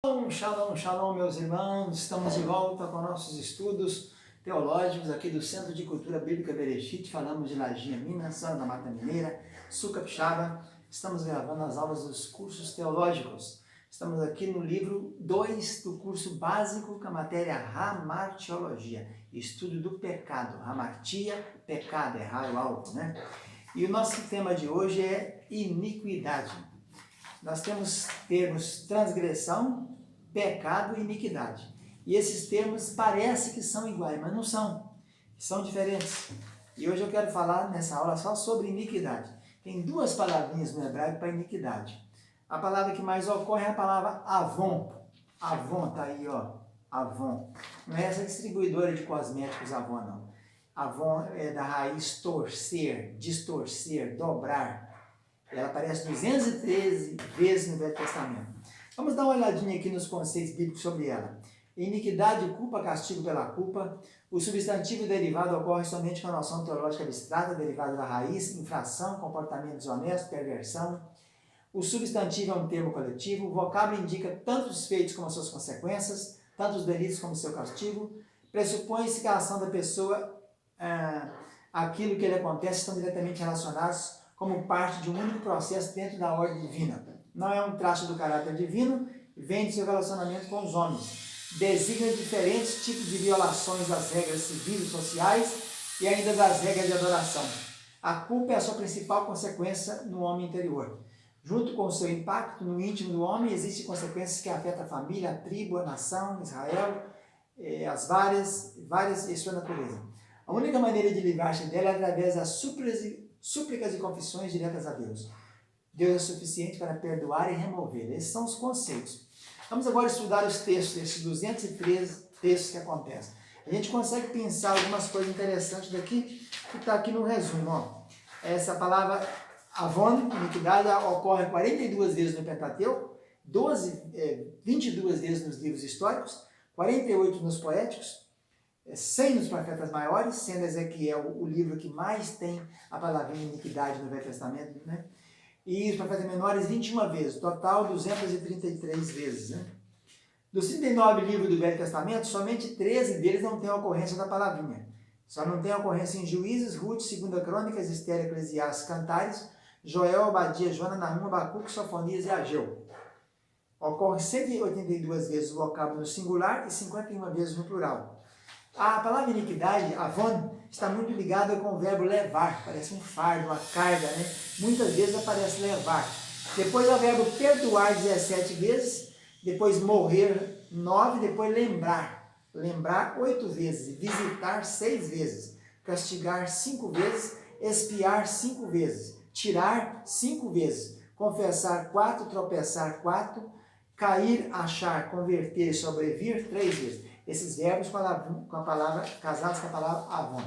Shalom, shalom, meus irmãos. Estamos de volta com nossos estudos teológicos aqui do Centro de Cultura Bíblica Bereshit. Falamos de Lajinha, Minas, Santa Mata Mineira, Sul Capixaba. Estamos gravando as aulas dos cursos teológicos. Estamos aqui no livro 2 do curso básico com a matéria Hamartiologia, estudo do pecado. Hamartia, pecado, errar o alvo, né? E o nosso tema de hoje é iniquidade. Nós temos termos transgressão, pecado e iniquidade. E esses termos parecem que são iguais, mas não são. São diferentes. E hoje eu quero falar nessa aula só sobre iniquidade. Tem duas palavrinhas no hebraico para iniquidade. A palavra que mais ocorre é a palavra avon. Avon, tá aí, ó. Avon. Não é essa distribuidora de cosméticos Avon, não. Avon é da raiz torcer, distorcer, dobrar. Ela aparece 213 vezes no Velho Testamento. Vamos dar uma olhadinha aqui nos conceitos bíblicos sobre ela. Iniquidade, culpa, castigo pela culpa. O substantivo derivado ocorre somente com a noção teológica abstrata, derivada da raiz, infração, comportamento desonesto, perversão. O substantivo é um termo coletivo. O vocábulo indica tanto os feitos como as suas consequências, tanto os delitos como o seu castigo. Pressupõe-se que a ação da pessoa, aquilo que lhe acontece, estão diretamente relacionados como parte de um único processo dentro da ordem divina. Não é um traço do caráter divino, vem de seu relacionamento com os homens. Designa diferentes tipos de violações das regras civis e sociais e ainda das regras de adoração. A culpa é a sua principal consequência no homem interior. Junto com o seu impacto no íntimo do homem, existem consequências que afetam a família, a tribo, a nação, Israel, as várias e sua natureza. A única maneira de livrar-se dela é através das súplicas e confissões diretas a Deus. Deus é suficiente para perdoar e remover. Esses são os conceitos. Vamos agora estudar os textos, esses 213 textos que acontecem. A gente consegue pensar algumas coisas interessantes daqui, que está aqui no resumo. Ó. Essa palavra avon, iniquidade, ocorre 42 vezes no Pentateuco, 22 vezes nos livros históricos, 48 nos poéticos, 100 nos profetas maiores, sendo Ezequiel o livro que mais tem a palavrinha iniquidade no Velho Testamento, né? E os profetas menores 21 vezes, total 233 vezes, né? Dos 39 livros do Velho Testamento, somente 13 deles não tem a ocorrência da palavrinha. Só não tem a ocorrência em Juízes, Ruth, 2 Crônicas, Esther, Eclesiastes, Cantares, Joel, Abadia, Jonas, Nahum, Abacuque, Sofonias e Ageu. Ocorre 182 vezes o vocábulo no singular e 51 vezes no plural. A palavra iniquidade, avon, está muito ligada com o verbo levar, parece um fardo, uma carga, né? Muitas vezes aparece levar. Depois é o verbo perdoar 17 vezes, depois morrer 9, depois lembrar 8 vezes, visitar 6 vezes, castigar 5 vezes, espiar 5 vezes, tirar 5 vezes, confessar 4, tropeçar 4, cair, achar, converter, sobrevir 3 vezes. Esses verbos com a palavra, casados com a palavra avon.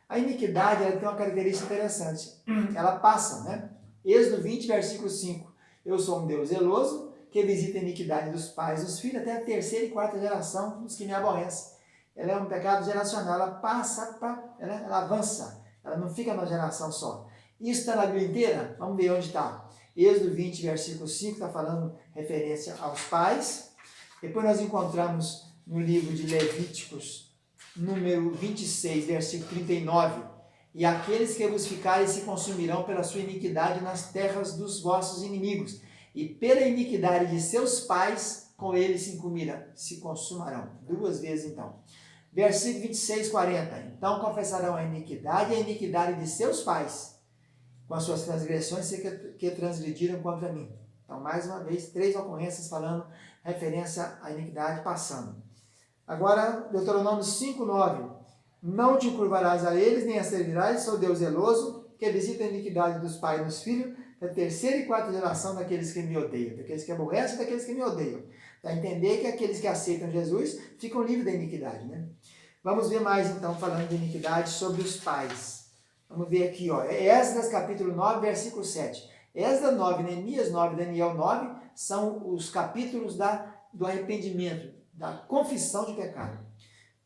A iniquidade ela tem uma característica interessante. Ela passa, né? Êxodo 20, versículo 5. Eu sou um Deus zeloso, que visita a iniquidade dos pais e dos filhos até a terceira e quarta geração dos que me aborrecem. Ela é um pecado geracional, ela passa, ela avança, ela não fica numa geração só. Isso está na Bíblia inteira? Vamos ver onde está. Êxodo 20, versículo 5, está falando referência aos pais. Depois nós encontramos no livro de Levíticos, número 26, versículo 39, e aqueles que vos ficarem se consumirão pela sua iniquidade nas terras dos vossos inimigos, e pela iniquidade de seus pais, com eles se consumarão. 2 vezes então. Versículo 26, 40, então confessarão a iniquidade de seus pais, com as suas transgressões que transgrediram contra mim. Então, mais uma vez, 3 ocorrências falando referência à iniquidade passando. Agora, Deuteronômio 5, 9. Não te curvarás a eles, nem a servirás, sou Deus zeloso, que visita a iniquidade dos pais e dos filhos, da terceira e quarta geração daqueles que me odeiam, daqueles que aborrecem e daqueles que me odeiam. Para entender que aqueles que aceitam Jesus ficam livres da iniquidade, né? Vamos ver mais, então, falando de iniquidade sobre os pais. Vamos ver aqui, ó. Esdras, capítulo 9, versículo 7. Esdras 9, Neemias 9, Daniel 9, são os capítulos do arrependimento, da confissão de pecado.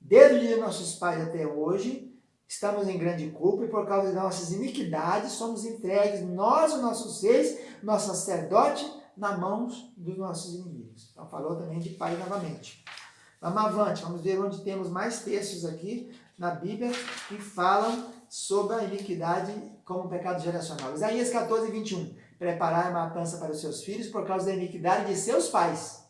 Desde o dia de nossos pais até hoje, estamos em grande culpa e por causa de nossas iniquidades somos entregues, nós, os nossos reis, nosso sacerdote, na mão dos nossos inimigos. Então falou também de pai novamente. Vamos avante, vamos ver onde temos mais textos aqui na Bíblia que falam sobre a iniquidade como pecado geracional. Isaías 14, 21. Preparar a matança para os seus filhos por causa da iniquidade de seus pais.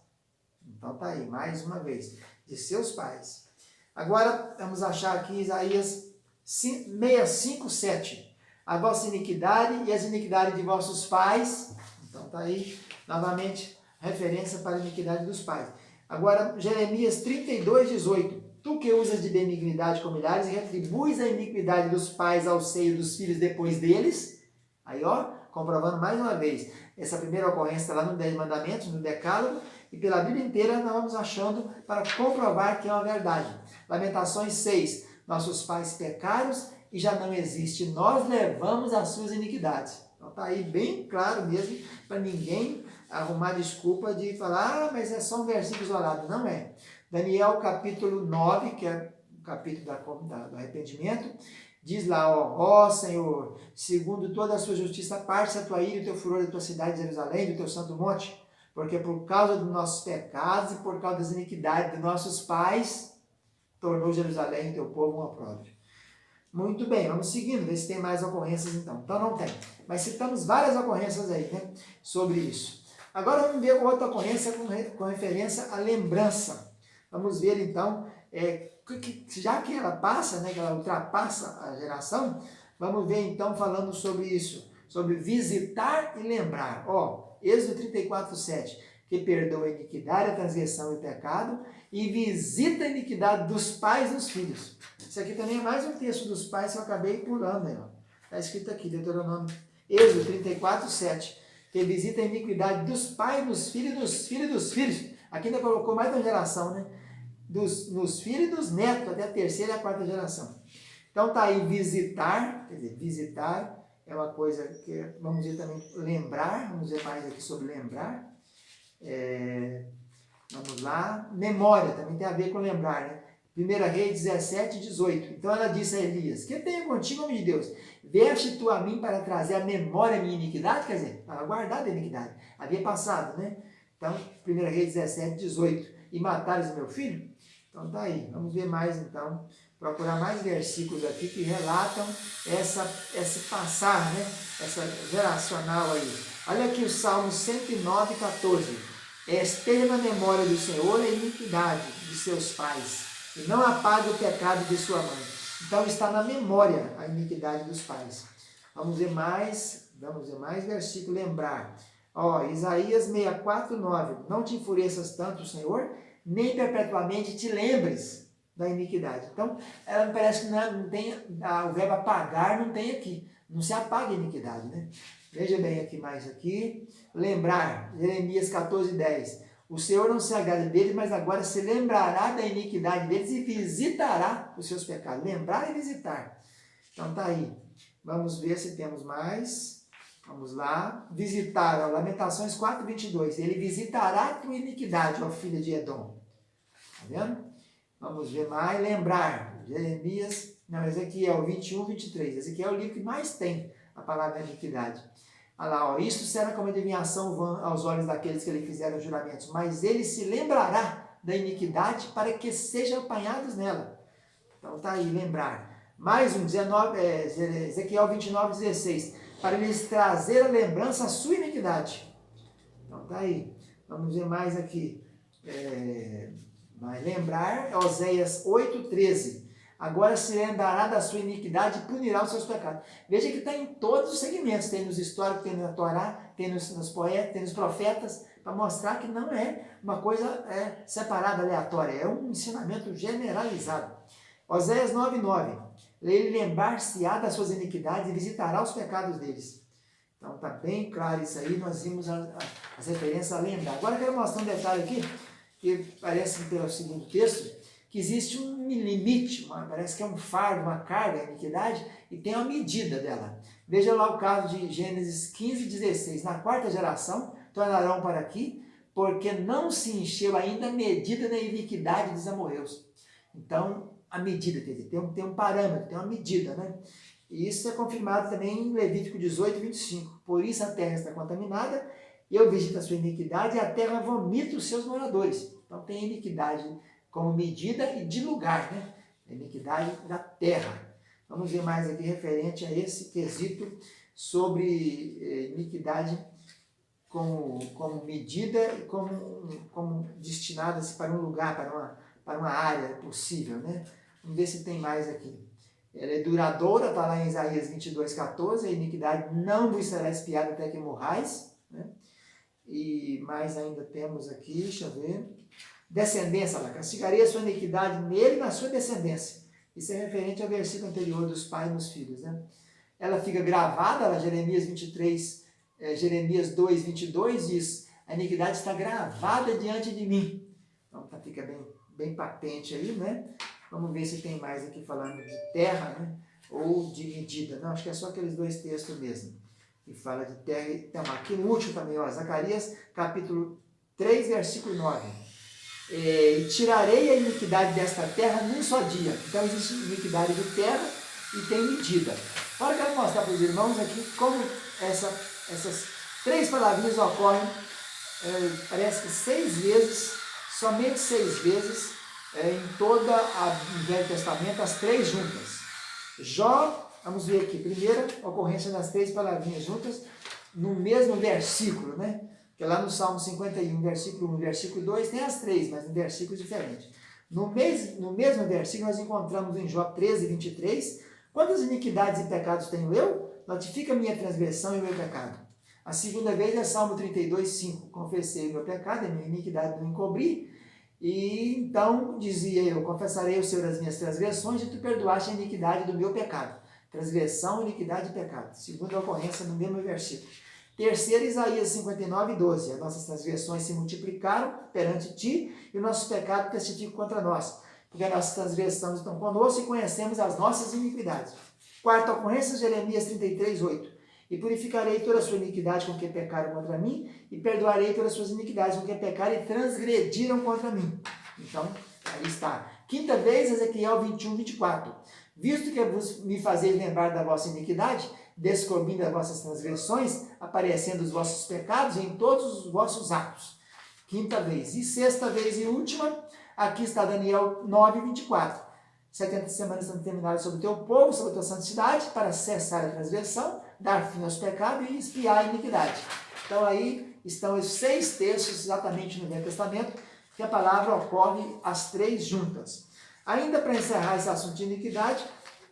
Então tá aí, mais uma vez, de seus pais. Agora, vamos achar aqui Isaías 65, 7. A vossa iniquidade e as iniquidades de vossos pais. Então tá aí, novamente, referência para a iniquidade dos pais. Agora, Jeremias 32, 18. Tu que usas de benignidade com milhares e retribuis a iniquidade dos pais ao seio dos filhos depois deles. Aí, ó, comprovando mais uma vez. Essa primeira ocorrência está lá no 10 Mandamentos, no Decálogo, e pela Bíblia inteira nós vamos achando para comprovar que é uma verdade. Lamentações 6. Nossos pais pecaram e já não existe. Nós levamos as suas iniquidades. Então está aí bem claro mesmo, para ninguém arrumar desculpa de falar, mas é só um versículo isolado. Não é. Daniel capítulo 9, que é o capítulo do arrependimento, diz lá, ó Senhor, segundo toda a sua justiça, parte a tua ira e o teu furor da tua cidade, Jerusalém, do teu santo monte, porque por causa dos nossos pecados e por causa das iniquidades de nossos pais, tornou Jerusalém, teu povo, um opróbrio. Muito bem, vamos seguindo, ver se tem mais ocorrências então. Então não tem, mas citamos várias ocorrências aí, né, sobre isso. Agora vamos ver outra ocorrência com referência à lembrança. Vamos ver então, já que ela passa, né, que ela ultrapassa a geração, vamos ver então falando sobre isso, sobre visitar e lembrar. Ó, Êxodo 34, 7, que perdoa a iniquidade, a transgressão e o pecado, e visita a iniquidade dos pais nos filhos. Isso aqui também é mais um texto dos pais que eu acabei pulando, né? Está escrito aqui, Deuteronômio, Êxodo 34, 7, que visita a iniquidade dos pais nos filhos e dos filhos dos filhos. Aqui ainda colocou mais uma geração, né? Nos filhos e dos netos, até a terceira e a quarta geração. Então tá aí visitar, quer dizer, visitar é uma coisa que vamos ver também, lembrar, vamos ver mais aqui sobre lembrar. Vamos lá, memória, também tem a ver com lembrar, né? 1 Reis 17, 18. Então ela disse a Elias, que tenha contigo, homem de Deus, veste tu a mim para trazer à memória a minha iniquidade, quer dizer, para guardar a iniquidade. Havia passado, né? Então, 1 Reis 17, 18. E matares o meu filho? Então tá aí, vamos ver mais então, procurar mais versículos aqui que relatam esse passar, né? Essa geracional aí. Olha aqui o Salmo 109, 14. Esteja na memória do Senhor a iniquidade de seus pais, e não apague o pecado de sua mãe. Então está na memória a iniquidade dos pais. Vamos ver mais versículo, lembrar. Ó, Isaías 64, 9. Não te enfureças tanto, Senhor, nem perpetuamente te lembres da iniquidade. Então, ela parece que não tem, o verbo apagar não tem aqui. Não se apaga a iniquidade, né? Veja bem aqui mais aqui. Lembrar, Jeremias 14, 10. O Senhor não se agrada deles, mas agora se lembrará da iniquidade deles e visitará os seus pecados. Lembrar e visitar. Então tá aí. Vamos ver se temos mais. Vamos lá. Visitar, ó, Lamentações 4, 22. Ele visitará a tua iniquidade, ó filha de Edom. Tá vendo? Vamos ver mais. Lembrar, Ezequiel 21, 23. Ezequiel é o livro que mais tem a palavra iniquidade. Olha lá, ó, isto será como adivinhação vã aos olhos daqueles que lhe fizeram juramentos, mas ele se lembrará da iniquidade para que sejam apanhados nela. Então tá aí, lembrar. Mais um, Ezequiel 29, 16. Para lhes trazer a lembrança a sua iniquidade. Então tá aí. Vamos ver mais aqui. Vai lembrar, Oséias 8, 13. Agora se lembrará da sua iniquidade e punirá os seus pecados. Veja que está em todos os segmentos. Tem nos históricos, tem na Torá, tem nos poetas, tem nos profetas, para mostrar que não é uma coisa separada, aleatória. É um ensinamento generalizado. Oséias 9, 9. Ele lembrar-se-á das suas iniquidades e visitará os pecados deles. Então está bem claro isso aí. Nós vimos as referências a lembrar. Agora eu quero mostrar um detalhe aqui, que parece pelo segundo texto, que existe um limite, parece que é um fardo, uma carga, a iniquidade, e tem uma medida dela. Veja lá o caso de Gênesis 15, 16. Na quarta geração, tornarão para aqui, porque não se encheu ainda a medida da iniquidade dos amorreus. Então, a medida, quer dizer, tem um parâmetro, tem uma medida, né? E isso é confirmado também em Levítico 18, 25. Por isso a terra está contaminada Eu visito a sua iniquidade e a terra vomita os seus moradores. Então tem iniquidade como medida e de lugar, né? A iniquidade da terra. Vamos ver mais aqui referente a esse quesito sobre iniquidade como medida e como destinada-se para um lugar, para uma área possível, né? Vamos ver se tem mais aqui. Ela é duradoura, está lá em Isaías 22:14, a iniquidade não vos será espiada até que morrais, né? E mais ainda temos aqui, deixa eu ver, descendência, lá, castigarei a sua iniquidade nele e na sua descendência. Isso é referente ao versículo anterior dos pais nos filhos, né? Ela fica gravada, lá, Jeremias 23, Jeremias 2:22 diz, a iniquidade está gravada diante de mim. Então fica bem patente aí, né? Vamos ver se tem mais aqui falando de terra, né? Ou de medida. Não, acho que é só aqueles dois textos mesmo, que fala de terra. Então, aqui no último também, ó, Zacarias, capítulo 3, versículo 9. E tirarei a iniquidade desta terra num só dia. Então, existe iniquidade de terra e tem medida. Agora, eu quero mostrar para os irmãos aqui como essas três palavrinhas ocorrem, parece que 6 vezes, somente 6 vezes, em todo o Velho Testamento, as três juntas. Jó, vamos ver aqui, primeira ocorrência das três palavrinhas juntas, no mesmo versículo, né? Que lá no Salmo 51, versículo 1 e versículo 2, tem as três, mas em versículos diferentes. No mesmo versículo, nós encontramos em Jó 13:23, quantas iniquidades e pecados tenho eu? Notifica a minha transgressão e o meu pecado. A segunda vez é Salmo 32:5, confessei o meu pecado, a minha iniquidade não encobri. E então dizia eu, confessarei o Senhor as minhas transgressões e tu perdoaste a iniquidade do meu pecado. Transgressão, iniquidade e pecado. Segunda ocorrência no mesmo versículo. Terceira, Isaías 59:12. As nossas transgressões se multiplicaram perante ti e o nosso pecado testifica contra nós. Porque as nossas transgressões estão conosco e conhecemos as nossas iniquidades. Quarta ocorrência, Jeremias 33:8. E purificarei toda a sua iniquidade com que pecaram contra mim, e perdoarei todas as suas iniquidades com que pecaram e transgrediram contra mim. Então, aí está. Quinta vez, Ezequiel 21:24. Visto que me fazeis lembrar da vossa iniquidade, descobrindo as vossas transgressões, aparecendo os vossos pecados em todos os vossos atos. Quinta vez. E sexta vez e última, aqui está Daniel 9:24. 70 semanas estão determinadas sobre o teu povo, sobre a tua santidade, para cessar a transgressão, dar fim aos pecados e expiar a iniquidade. Então aí estão os 6 textos exatamente no Velho Testamento, que a palavra ocorre as 3 juntas. Ainda para encerrar esse assunto de iniquidade,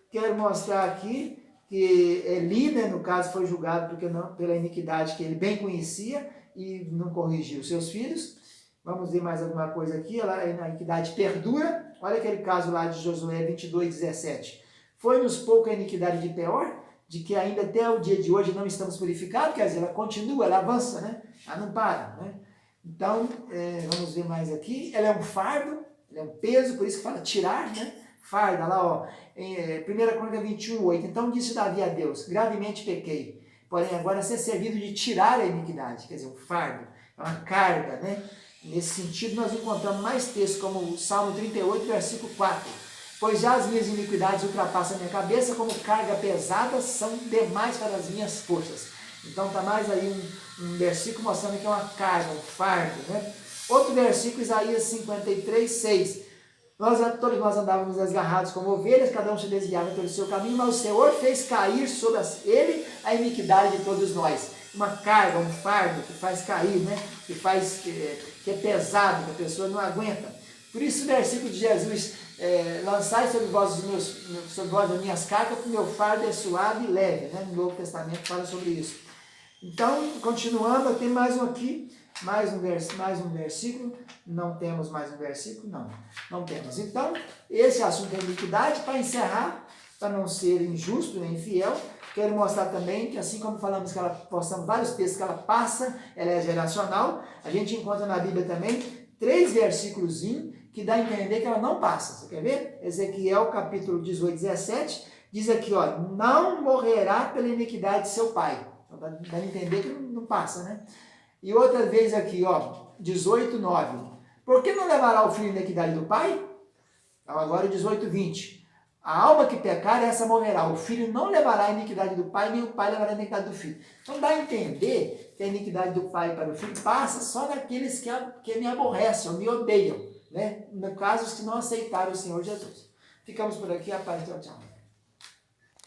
quero mostrar aqui que Eli, né, no caso, foi julgado pela iniquidade que ele bem conhecia e não corrigiu seus filhos. Vamos ver mais alguma coisa aqui, a iniquidade perdura. Olha aquele caso lá de Josué 22:17. Foi-nos pouca a iniquidade de Peor, de que ainda até o dia de hoje não estamos purificados, quer dizer, ela continua, ela avança, né? Ela não para, né? Então, vamos ver mais aqui. Ela é um fardo, ela é um peso, por isso que fala tirar, né? Farda, lá, ó, em 1 Crônica 21:8. Então disse Davi a Deus, gravemente pequei, porém agora ser servido de tirar a iniquidade, quer dizer, um fardo, é uma carga, né? Nesse sentido, nós encontramos mais textos, como o Salmo 38, versículo 4. Pois já as minhas iniquidades ultrapassam a minha cabeça, como carga pesada são demais para as minhas forças. Então está mais aí um versículo mostrando que é uma carga, um fardo, né? Outro versículo, Isaías 53:6. Todos nós andávamos desgarrados como ovelhas, cada um se desviava pelo seu caminho, mas o Senhor fez cair sobre ele a iniquidade de todos nós. Uma carga, um fardo que faz cair, né? Que é pesado, que a pessoa não aguenta. Por isso o versículo de Jesus, lançai sobre vós as minhas cargas, porque o meu fardo é suave e leve, né? No Novo Testamento fala sobre isso. Então, continuando, tem mais um aqui, mais um versículo. Não temos mais um versículo? Não temos. Então, esse assunto é iniquidade. Para encerrar, para não ser injusto nem infiel, quero mostrar também que, assim como falamos que ela postamos vários textos que ela passa, ela é geracional, a gente encontra na Bíblia também 3 versículos que dá a entender que ela não passa. Você quer ver? Ezequiel capítulo 18:17 diz aqui, ó, não morrerá pela iniquidade de seu pai. Então dá a entender que não passa, né? E outra vez aqui, ó, 18:9. Por que não levará o filho a iniquidade do pai? Então agora 18:20. A alma que pecar, essa morrerá. O filho não levará a iniquidade do pai, nem o pai levará a iniquidade do filho. Então dá a entender que a iniquidade do pai para o filho passa só naqueles que me aborrecem ou me odeiam, né? No caso, os que não aceitaram o Senhor Jesus. Ficamos por aqui, a paz do tchau.